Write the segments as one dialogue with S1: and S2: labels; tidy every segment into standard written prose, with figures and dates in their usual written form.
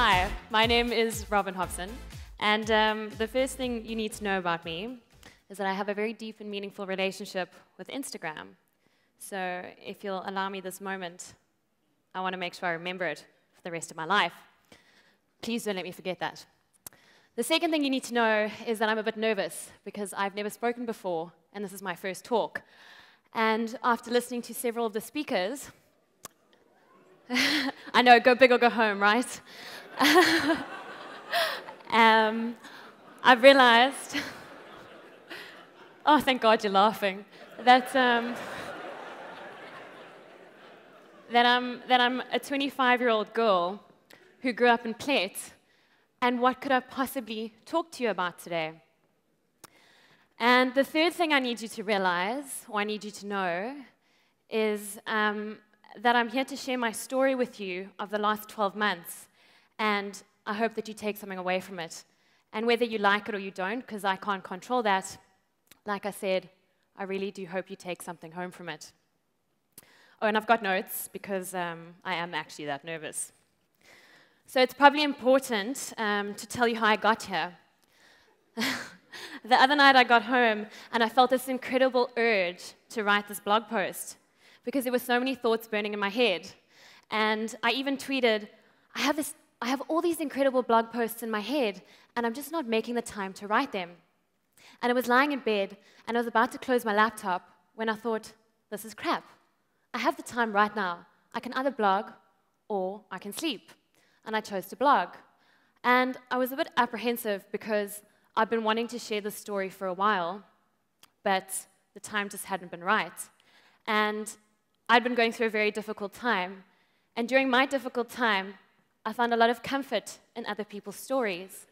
S1: Hi, my name is Robyn Hobson, and the first thing you need to know about me is that I have a very deep and meaningful relationship with Instagram. So if you'll allow me this moment, I want to make sure I remember it for the rest of my life. Please don't let me forget that. The second thing you need to know is that I'm a bit nervous because I've never spoken before, and this is my first talk. And after listening to several of the speakers, I know, go big or go home, right? I've realized, oh, thank God you're laughing, that I'm a 25-year-old girl who grew up in Plet, and what could I possibly talk to you about today? And the third thing I need you to realize, or I need you to know, is that I'm here to share my story with you of the last 12 months, and I hope that you take something away from it. And whether you like it or you don't, because I can't control that, like I said, I really do hope you take something home from it. Oh, and I've got notes, because I am actually that nervous. So it's probably important to tell you how I got here. The other night I got home, and I felt this incredible urge to write this blog post, because there were so many thoughts burning in my head. And I even tweeted, I have all these incredible blog posts in my head, and I'm just not making the time to write them. And I was lying in bed, and I was about to close my laptop when I thought, this is crap. I have the time right now. I can either blog or I can sleep. And I chose to blog. And I was a bit apprehensive because I've been wanting to share this story for a while, but the time just hadn't been right. And I'd been going through a very difficult time. And during my difficult time, I found a lot of comfort in other people's stories.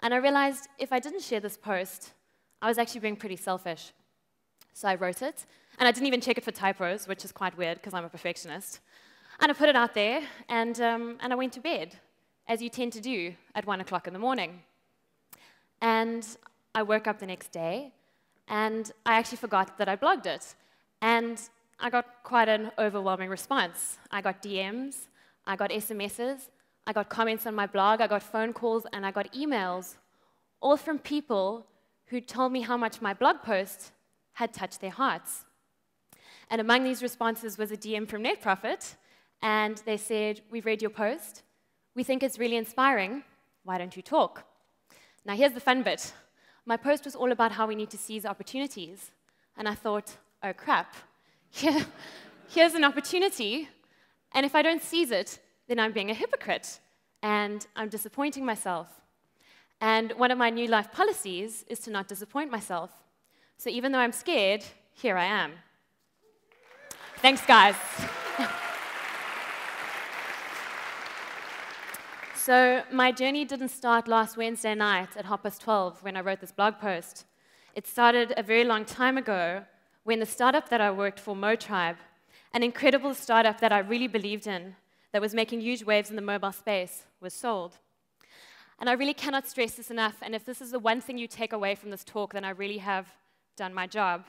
S1: And I realized if I didn't share this post, I was actually being pretty selfish. So I wrote it, and I didn't even check it for typos, which is quite weird because I'm a perfectionist. And I put it out there, and I went to bed, as you tend to do at 1 o'clock in the morning. And I woke up the next day, and I actually forgot that I blogged it. And I got quite an overwhelming response. I got DMs, I got SMSs, I got comments on my blog, I got phone calls, and I got emails, all from people who told me how much my blog post had touched their hearts. And among these responses was a DM from Net Profit, and they said, we've read your post, we think it's really inspiring, why don't you talk? Now here's the fun bit. My post was all about how we need to seize opportunities, and I thought, oh crap, here's an opportunity, and if I don't seize it, then I'm being a hypocrite, and I'm disappointing myself. And one of my new life policies is to not disappoint myself. So even though I'm scared, here I am. Thanks, guys. So my journey didn't start last Wednesday night at 12:30 when I wrote this blog post. It started a very long time ago when the startup that I worked for, MoTribe, an incredible startup that I really believed in, that was making huge waves in the mobile space, was sold. And I really cannot stress this enough, and if this is the one thing you take away from this talk, then I really have done my job.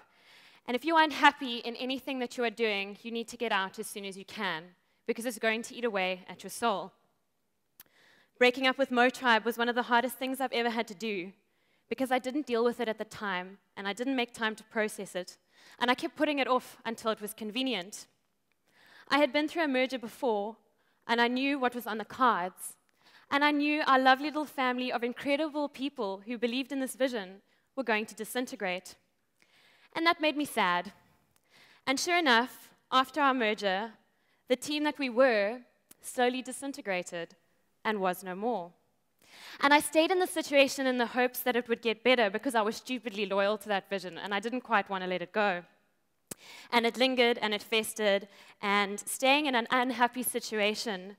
S1: And if you aren't happy in anything that you are doing, you need to get out as soon as you can, because it's going to eat away at your soul. Breaking up with MoTribe was one of the hardest things I've ever had to do, because I didn't deal with it at the time, and I didn't make time to process it, and I kept putting it off until it was convenient. I had been through a merger before, and I knew what was on the cards, and I knew our lovely little family of incredible people who believed in this vision were going to disintegrate. And that made me sad. And sure enough, after our merger, the team that we were slowly disintegrated and was no more. And I stayed in the situation in the hopes that it would get better because I was stupidly loyal to that vision, and I didn't quite want to let it go. And it lingered, and it festered, and staying in an unhappy situation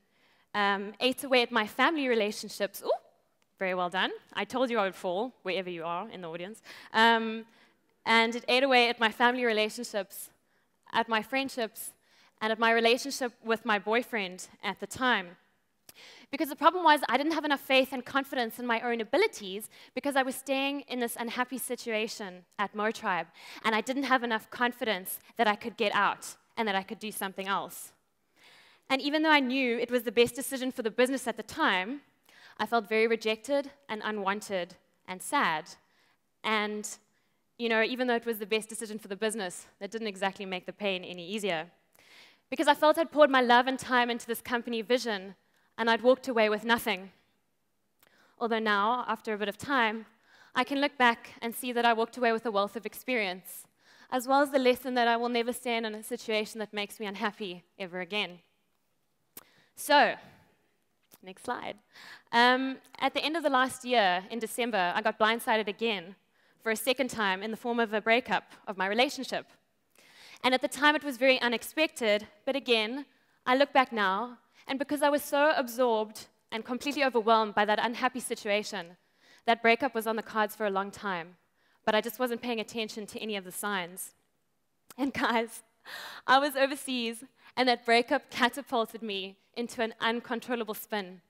S1: ate away at my family relationships. Ooh, very well done. I told you I would fall, wherever you are in the audience. And it ate away at my family relationships, at my friendships, and at my relationship with my boyfriend at the time. Because the problem was I didn't have enough faith and confidence in my own abilities because I was staying in this unhappy situation at MoTribe, and I didn't have enough confidence that I could get out and that I could do something else. And even though I knew it was the best decision for the business at the time, I felt very rejected and unwanted and sad. And, you know, even though it was the best decision for the business, that didn't exactly make the pain any easier. Because I felt I'd poured my love and time into this company vision, and I'd walked away with nothing. Although now, after a bit of time, I can look back and see that I walked away with a wealth of experience, as well as the lesson that I will never stand in a situation that makes me unhappy ever again. So, next slide. At the end of the last year, in December, I got blindsided again for a second time in the form of a breakup of my relationship. And at the time, it was very unexpected, but again, I look back now, and because I was so absorbed and completely overwhelmed by that unhappy situation, that breakup was on the cards for a long time, but I just wasn't paying attention to any of the signs. And guys, I was overseas, and that breakup catapulted me into an uncontrollable spin.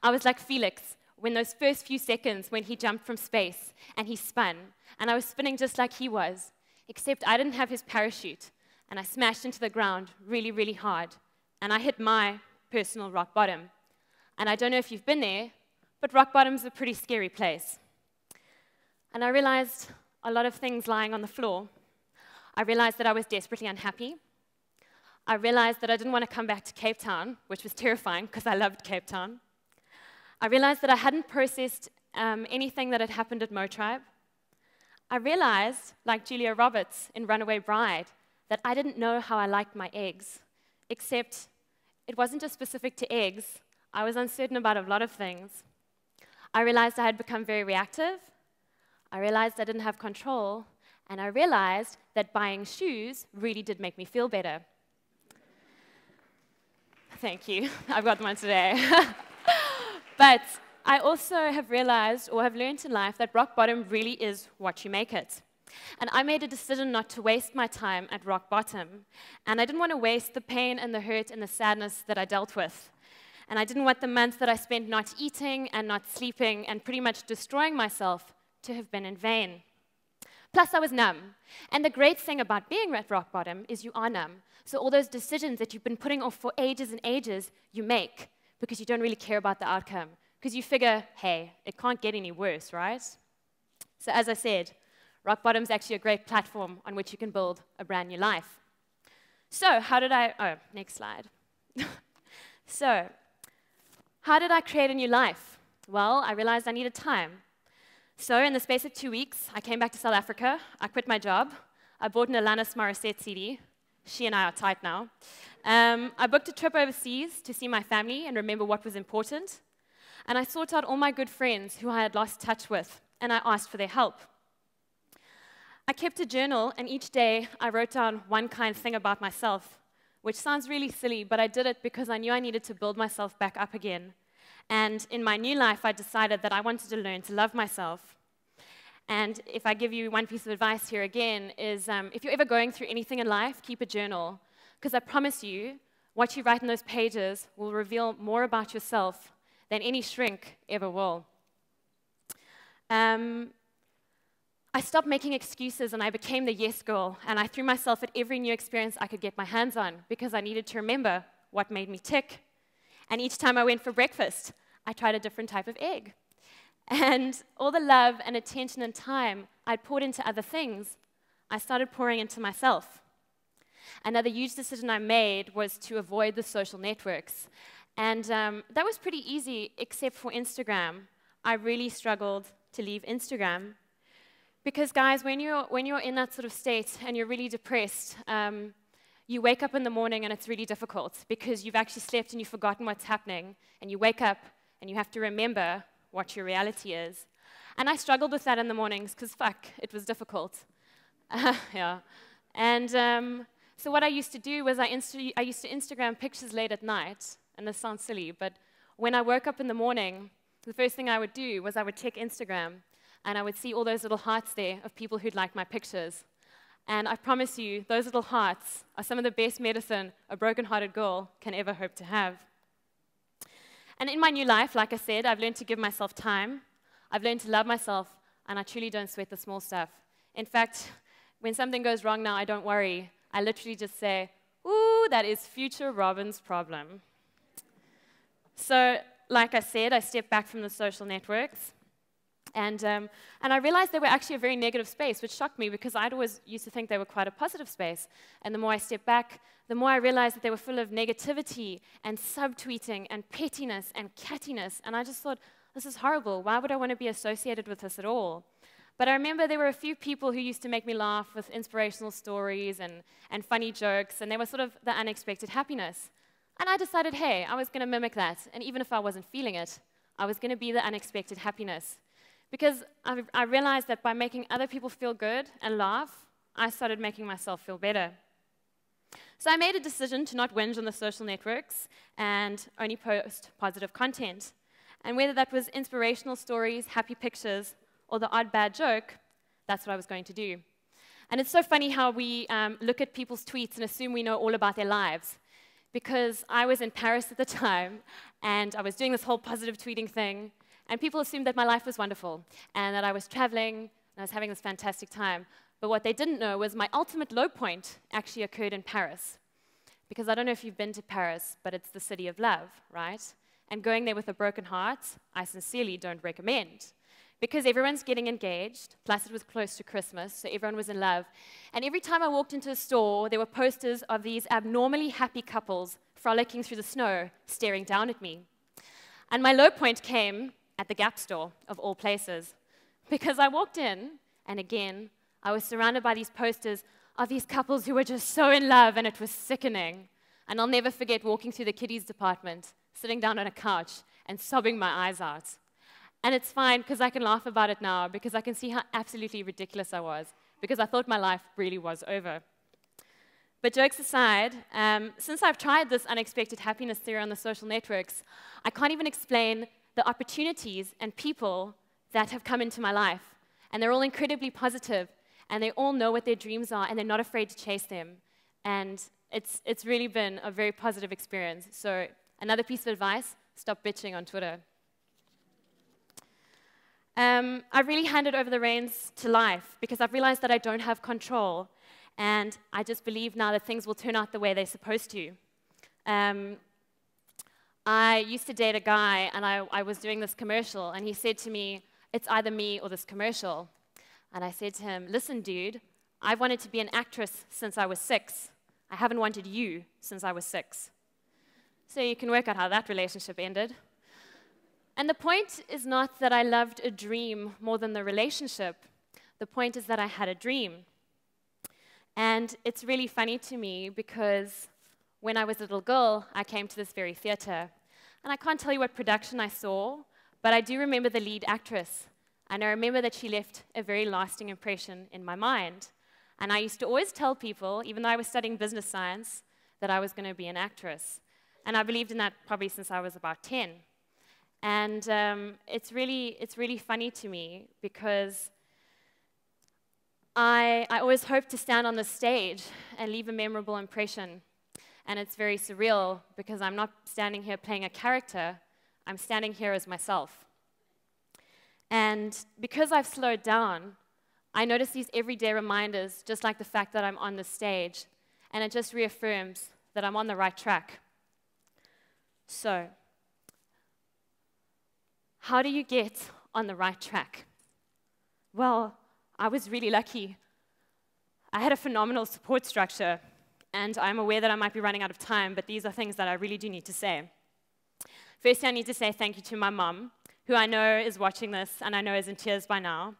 S1: I was like Felix when those first few seconds when he jumped from space and he spun, and I was spinning just like he was, except I didn't have his parachute, and I smashed into the ground really, really hard, and I hit my personal rock bottom. And I don't know if you've been there, but rock bottom's a pretty scary place. And I realized a lot of things lying on the floor. I realized that I was desperately unhappy. I realized that I didn't want to come back to Cape Town, which was terrifying because I loved Cape Town. I realized that I hadn't processed anything that had happened at Motribe. I realized, like Julia Roberts in Runaway Bride, that I didn't know how I liked my eggs, except it wasn't just specific to eggs. I was uncertain about a lot of things. I realized I had become very reactive. I realized I didn't have control. And I realized that buying shoes really did make me feel better. Thank you. I've got one today. But I also have realized or have learned in life that rock bottom really is what you make it. And I made a decision not to waste my time at rock bottom. And I didn't want to waste the pain and the hurt and the sadness that I dealt with. And I didn't want the months that I spent not eating and not sleeping and pretty much destroying myself to have been in vain. Plus, I was numb. And the great thing about being at rock bottom is you are numb. So all those decisions that you've been putting off for ages and ages, you make because you don't really care about the outcome. Because you figure, hey, it can't get any worse, right? So as I said, rock bottom is actually a great platform on which you can build a brand new life. So next slide. So, how did I create a new life? Well, I realized I needed time. So in the space of 2 weeks, I came back to South Africa. I quit my job. I bought an Alanis Morissette CD. She and I are tight now. I booked a trip overseas to see my family and remember what was important. And I sought out all my good friends who I had lost touch with, and I asked for their help. I kept a journal, and each day I wrote down one kind thing about myself, which sounds really silly, but I did it because I knew I needed to build myself back up again. And in my new life, I decided that I wanted to learn to love myself. And if I give you one piece of advice here again, is if you're ever going through anything in life, keep a journal. Because I promise you, what you write in those pages will reveal more about yourself than any shrink ever will. I stopped making excuses and I became the yes girl, and I threw myself at every new experience I could get my hands on because I needed to remember what made me tick. And each time I went for breakfast, I tried a different type of egg. And all the love and attention and time I'd poured into other things, I started pouring into myself. Another huge decision I made was to avoid the social networks. And that was pretty easy, except for Instagram. I really struggled to leave Instagram. Because guys, when you're in that sort of state and you're really depressed, you wake up in the morning and it's really difficult because you've actually slept and you've forgotten what's happening, and you wake up and you have to remember what your reality is. And I struggled with that in the mornings because, it was difficult. Yeah. And so what I used to do was I used to Instagram pictures late at night, and this sounds silly, but when I woke up in the morning, the first thing I would do was I would check Instagram, and I would see all those little hearts there of people who'd liked my pictures. And I promise you, those little hearts are some of the best medicine a broken-hearted girl can ever hope to have. And in my new life, like I said, I've learned to give myself time. I've learned to love myself, and I truly don't sweat the small stuff. In fact, when something goes wrong now, I don't worry. I literally just say, ooh, that is future Robyn's problem. So like I said, I stepped back from the social networks. And I realized they were actually a very negative space, which shocked me because I'd always used to think they were quite a positive space. And the more I stepped back, the more I realized that they were full of negativity and subtweeting and pettiness and cattiness. And I just thought, this is horrible. Why would I want to be associated with this at all? But I remember there were a few people who used to make me laugh with inspirational stories and funny jokes, and they were sort of the unexpected happiness. And I decided, hey, I was going to mimic that. And even if I wasn't feeling it, I was going to be the unexpected happiness. Because I realized that by making other people feel good and laugh, I started making myself feel better. So I made a decision to not whinge on the social networks and only post positive content. And whether that was inspirational stories, happy pictures, or the odd bad joke, that's what I was going to do. And it's so funny how we look at people's tweets and assume we know all about their lives. Because I was in Paris at the time, and I was doing this whole positive tweeting thing, and people assumed that my life was wonderful, and that I was traveling, and I was having this fantastic time. But what they didn't know was my ultimate low point actually occurred in Paris. Because I don't know if you've been to Paris, but it's the city of love, right? And going there with a broken heart, I sincerely don't recommend. Because everyone's getting engaged, plus it was close to Christmas, so everyone was in love. And every time I walked into a store, there were posters of these abnormally happy couples frolicking through the snow, staring down at me. And my low point came at the Gap store, of all places. Because I walked in, and again, I was surrounded by these posters of these couples who were just so in love, and it was sickening. And I'll never forget walking through the kiddies department, sitting down on a couch, and sobbing my eyes out. And it's fine, because I can laugh about it now, because I can see how absolutely ridiculous I was, because I thought my life really was over. But jokes aside, since I've tried this unexpected happiness theory on the social networks, I can't even explain the opportunities and people that have come into my life. And they're all incredibly positive, and they all know what their dreams are, and they're not afraid to chase them. And it's really been a very positive experience. So another piece of advice, stop bitching on Twitter. I've really handed over the reins to life because I've realized that I don't have control. And I just believe now that things will turn out the way they're supposed to. I used to date a guy, and I was doing this commercial, and he said to me, it's either me or this commercial. And I said to him, listen, dude, I've wanted to be an actress since I was 6. I haven't wanted you since I was 6. So you can work out how that relationship ended. And the point is not that I loved a dream more than the relationship. The point is that I had a dream. And it's really funny to me because when I was a little girl, I came to this very theater. And I can't tell you what production I saw, but I do remember the lead actress. And I remember that she left a very lasting impression in my mind. And I used to always tell people, even though I was studying business science, that I was going to be an actress. And I believed in that probably since I was about 10. And it's really funny to me because I always hope to stand on the stage and leave a memorable impression. And it's very surreal because I'm not standing here playing a character, I'm standing here as myself. And because I've slowed down, I notice these everyday reminders, just like the fact that I'm on the stage, and it just reaffirms that I'm on the right track. So, how do you get on the right track? Well, I was really lucky. I had a phenomenal support structure, and I'm aware that I might be running out of time, but these are things that I really do need to say. Firstly, I need to say thank you to my mum, who I know is watching this, and I know is in tears by now.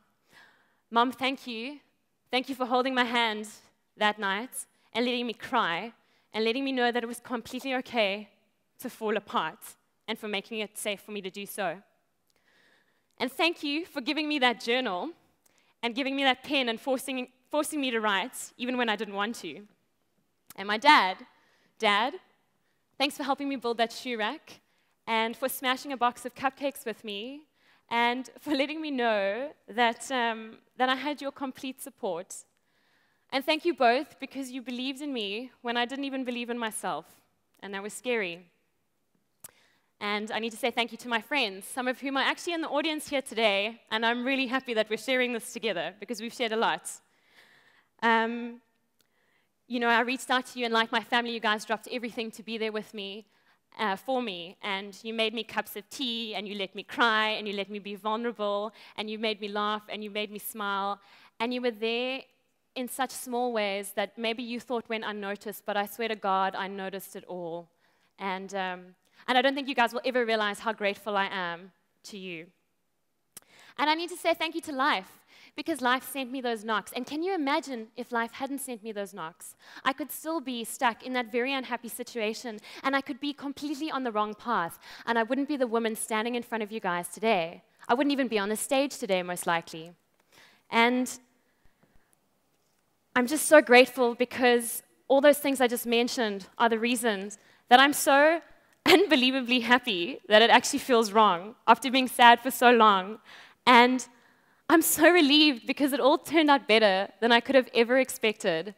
S1: Mum, thank you. Thank you for holding my hand that night and letting me cry and letting me know that it was completely okay to fall apart and for making it safe for me to do so. And thank you for giving me that journal and giving me that pen and forcing me to write, even when I didn't want to. And my dad, thanks for helping me build that shoe rack and for smashing a box of cupcakes with me and for letting me know that I had your complete support. And thank you both because you believed in me when I didn't even believe in myself, and that was scary. And I need to say thank you to my friends, some of whom are actually in the audience here today, and I'm really happy that we're sharing this together because we've shared a lot. You know, I reached out to you, and like my family, you guys dropped everything to be there with me. for me, and you made me cups of tea, and you let me cry, and you let me be vulnerable, and you made me laugh, and you made me smile, and you were there in such small ways that maybe you thought went unnoticed, but I swear to God, I noticed it all. And I don't think you guys will ever realize how grateful I am to you. And I need to say thank you to life, because life sent me those knocks. And can you imagine if life hadn't sent me those knocks? I could still be stuck in that very unhappy situation, and I could be completely on the wrong path, and I wouldn't be the woman standing in front of you guys today. I wouldn't even be on the stage today, most likely. And I'm just so grateful because all those things I just mentioned are the reasons that I'm so unbelievably happy that it actually feels wrong after being sad for so long. And I'm so relieved because it all turned out better than I could have ever expected.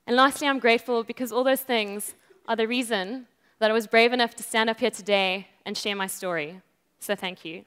S1: And lastly, I'm grateful because all those things are the reason that I was brave enough to stand up here today and share my story. So thank you.